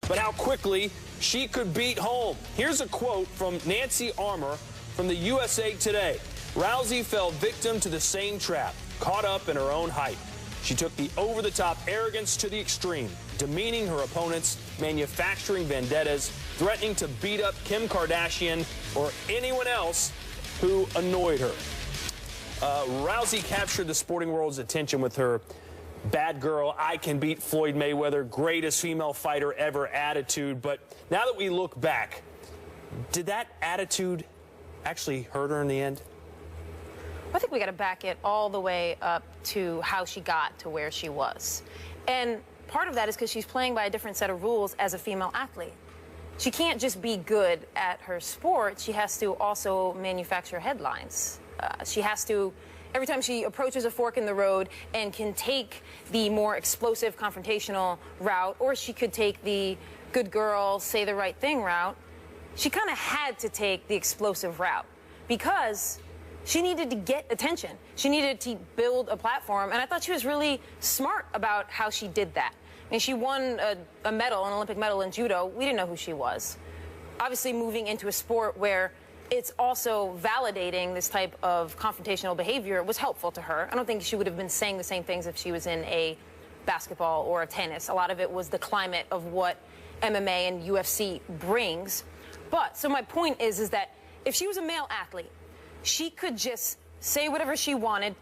but how quickly she could beat home. Here's a quote from Nancy Armour from the USA Today. Rousey fell victim to the same trap, caught up in her own hype. She took the over-the-top arrogance to the extreme, demeaning her opponents, manufacturing vendettas, threatening to beat up Kim Kardashian or anyone else who annoyed her. Rousey captured the sporting world's attention with her bad girl, I can beat Floyd Mayweather, greatest female fighter ever attitude. But now that we look back, did that attitude actually hurt her in the end? I think we got to back it all the way up to how she got to where she was. And part of that is because she's playing by a different set of rules as a female athlete. She can't just be good at her sport. She has to also manufacture headlines. She has to, every time she approaches a fork in the road and can take the more explosive confrontational route, or she could take the good girl, say the right thing route, she kind of had to take the explosive route because she needed to get attention. She needed to build a platform, and I thought she was really smart about how she did that. I mean, she won a medal, an Olympic medal in judo. We didn't know who she was. Obviously, moving into a sport where it's also validating this type of confrontational behavior was helpful to her. I don't think she would have been saying the same things if she was in a basketball or a tennis. A lot of it was the climate of what MMA and UFC brings. But, so my point is that if she was a male athlete, she could just say whatever she wanted,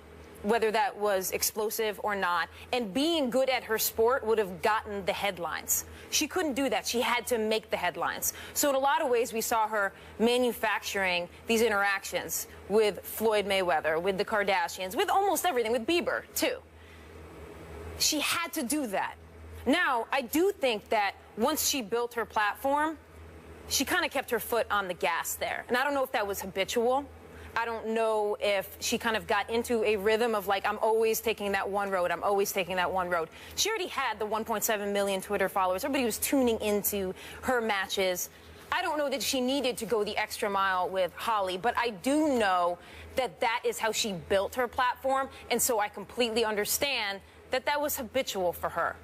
whether that was explosive or not, and being good at her sport would have gotten the headlines. She couldn't do that. She had to make the headlines. So in a lot of ways, we saw her manufacturing these interactions with Floyd Mayweather, with the Kardashians, with almost everything, with Bieber, too. She had to do that. Now, I do think that once she built her platform, she kind of kept her foot on the gas there. And I don't know if that was habitual. I don't know if she kind of got into a rhythm of like, I'm always taking that one road, I'm always taking that one road. She already had the 1.7 million Twitter followers. Everybody was tuning into her matches. I don't know that she needed to go the extra mile with Holly, but I do know that that is how she built her platform, and so I completely understand that that was habitual for her.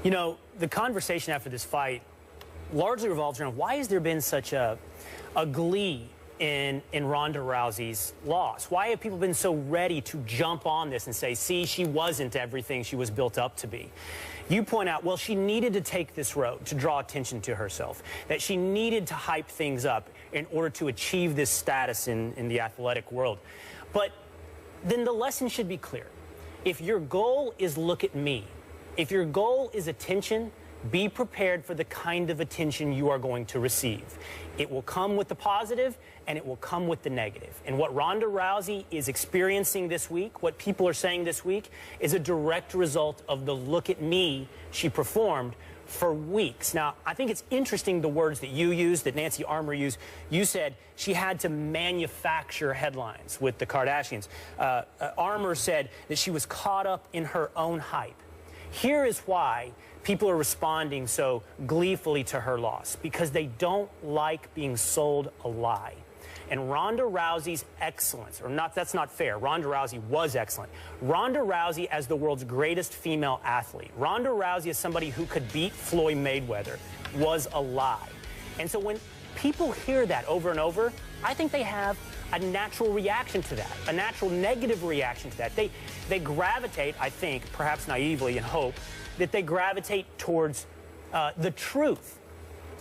You know, the conversation after this fight largely revolves around why has there been such a glee in Ronda Rousey's loss? Why have people been so ready to jump on this and say, see, she wasn't everything she was built up to be? You point out, well, she needed to take this road to draw attention to herself, that she needed to hype things up in order to achieve this status in the athletic world. But then the lesson should be clear. If your goal is look at me, if your goal is attention, be prepared for the kind of attention you are going to receive. It will come with the positive, and it will come with the negative. And what Ronda Rousey is experiencing this week, what people are saying this week, is a direct result of the look at me she performed for weeks. Now, I think it's interesting the words that you used, that Nancy Armour used. You said she had to manufacture headlines with the Kardashians. Armour said that she was caught up in her own hype. Here is why people are responding so gleefully to her loss, because they don't like being sold a lie. And Ronda Rousey's excellence, or not, that's not fair. Ronda Rousey was excellent. Ronda Rousey as the world's greatest female athlete, Ronda Rousey as somebody who could beat Floyd Mayweather, was a lie. And so when people hear that over and over, I think they have a natural reaction to that, a natural negative reaction to that. They gravitate, I think, perhaps naively and hope, that they gravitate towards the truth.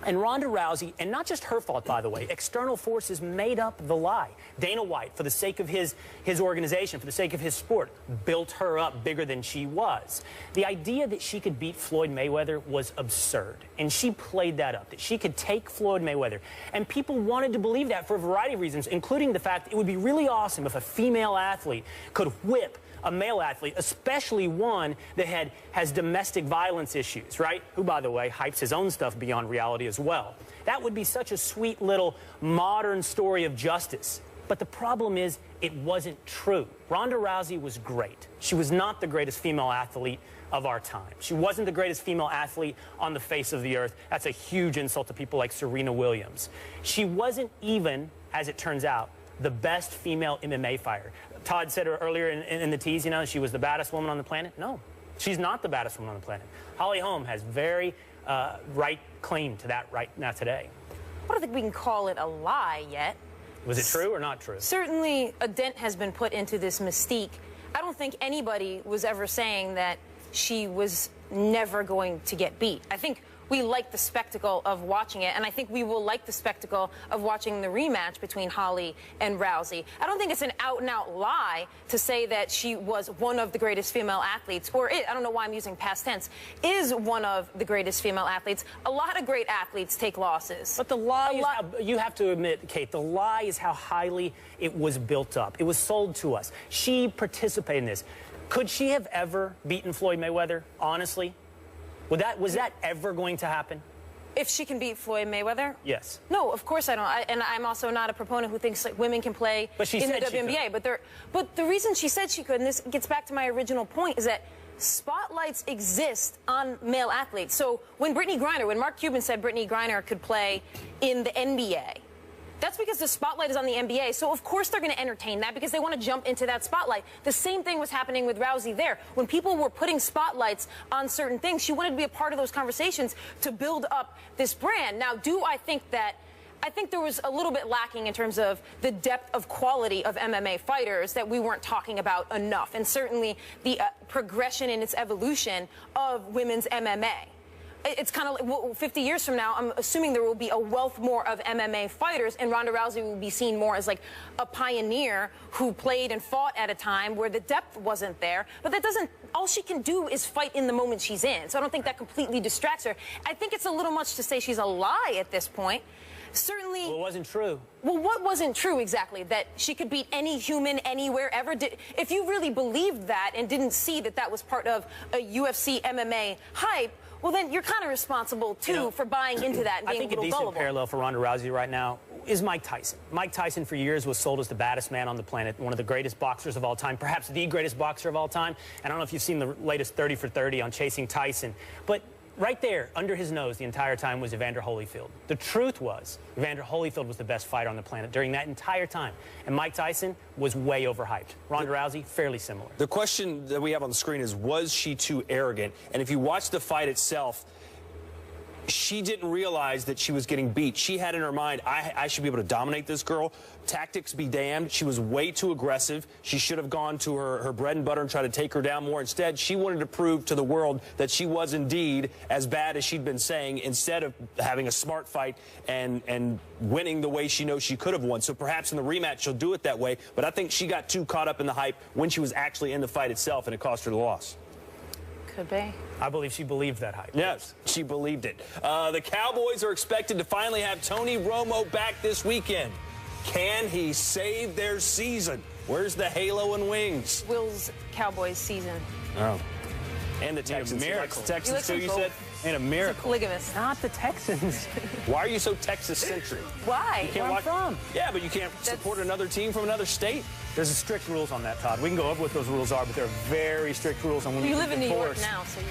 And Ronda Rousey, and not just her fault, by the way, external forces made up the lie. Dana White, for the sake of his organization, for the sake of his sport, built her up bigger than she was. The idea that she could beat Floyd Mayweather was absurd, and she played that up, that she could take Floyd Mayweather. And people wanted to believe that for a variety of reasons, including the fact it would be really awesome if a female athlete could whip a male athlete, especially one that has domestic violence issues, right? Who, by the way, hypes his own stuff beyond reality as well. That would be such a sweet little modern story of justice. But the problem is, it wasn't true. Ronda Rousey was great. She was not the greatest female athlete of our time. She wasn't the greatest female athlete on the face of the earth. That's a huge insult to people like Serena Williams. She wasn't even, as it turns out, the best female MMA fighter. Todd said earlier in the tease, you know, she was the baddest woman on the planet. No, she's not the baddest woman on the planet. Holly Holm has very right claim to that right now today. I don't think we can call it a lie yet. Was it true or not true? Certainly a dent has been put into this mystique. I don't think anybody was ever saying that she was never going to get beat. I think we like the spectacle of watching it, and I think we will like the spectacle of watching the rematch between Holly and Rousey. I don't think it's an out-and-out lie to say that she was one of the greatest female athletes, or I don't know why I'm using past tense, is one of the greatest female athletes. A lot of great athletes take losses. But the lie is how, you have to admit, Kate, the lie is how highly it was built up. It was sold to us. She participated in this. Could she have ever beaten Floyd Mayweather, honestly? Was that ever going to happen? If she can beat Floyd Mayweather? Yes. No, of course I don't. And I'm also not a proponent who thinks like women can play in the WNBA. But the reason she said she could, and this gets back to my original point, is that spotlights exist on male athletes. So when Mark Cuban said Brittany Griner could play in the NBA, that's because the spotlight is on the NBA, so of course they're going to entertain that because they want to jump into that spotlight. The same thing was happening with Rousey there. When people were putting spotlights on certain things, she wanted to be a part of those conversations to build up this brand. Now, I think there was a little bit lacking in terms of the depth of quality of MMA fighters that we weren't talking about enough, and certainly the progression in its evolution of women's MMA. It's kind of like 50 years from now, I'm assuming there will be a wealth more of MMA fighters, and Ronda Rousey will be seen more as like a pioneer who played and fought at a time where the depth wasn't there. But that doesn't, all she can do is fight in the moment she's in. So I don't think that completely distracts her. I think it's a little much to say she's a lie at this point. Certainly. Well, it wasn't true. Well, what wasn't true exactly? That she could beat any human anywhere ever? If you really believed that and didn't see that that was part of a UFC MMA hype, well, then you're kind of responsible, too, for buying into that and being a little gullible. I think a decent parallel for Ronda Rousey right now is Mike Tyson. Mike Tyson, for years, was sold as the baddest man on the planet, one of the greatest boxers of all time, perhaps the greatest boxer of all time. And I don't know if you've seen the latest 30 for 30 on Chasing Tyson, but right there, under his nose the entire time was Evander Holyfield. The truth was, Evander Holyfield was the best fighter on the planet during that entire time. And Mike Tyson was way overhyped. Ronda Rousey, fairly similar. The question that we have on the screen is, was she too arrogant? And if you watch the fight itself, she didn't realize that she was getting beat. She had in her mind, I should be able to dominate this girl. Tactics be damned. She was way too aggressive. She should have gone to her bread and butter and tried to take her down more. Instead, she wanted to prove to the world that she was indeed as bad as she'd been saying, instead of having a smart fight and winning the way she knows she could have won. So perhaps in the rematch, she'll do it that way. But I think she got too caught up in the hype when she was actually in the fight itself, and it cost her the loss. Could be. I believe she believed that hype. Yes, she believed it. The Cowboys are expected to finally have Tony Romo back this weekend. Can he save their season? Where's the halo and wings? Will's Cowboys season. Oh. And the Texans. Miracle. Texans too, you said? And a miracle. He's a polygamist. Not the Texans. Why are you so Texas-centric? Why? Where I'm from. Yeah, but you can't support another team from another state. There's strict rules on that, Todd. We can go over what those rules are, but there are very strict rules on when You you live in New York divorce. now, so you're...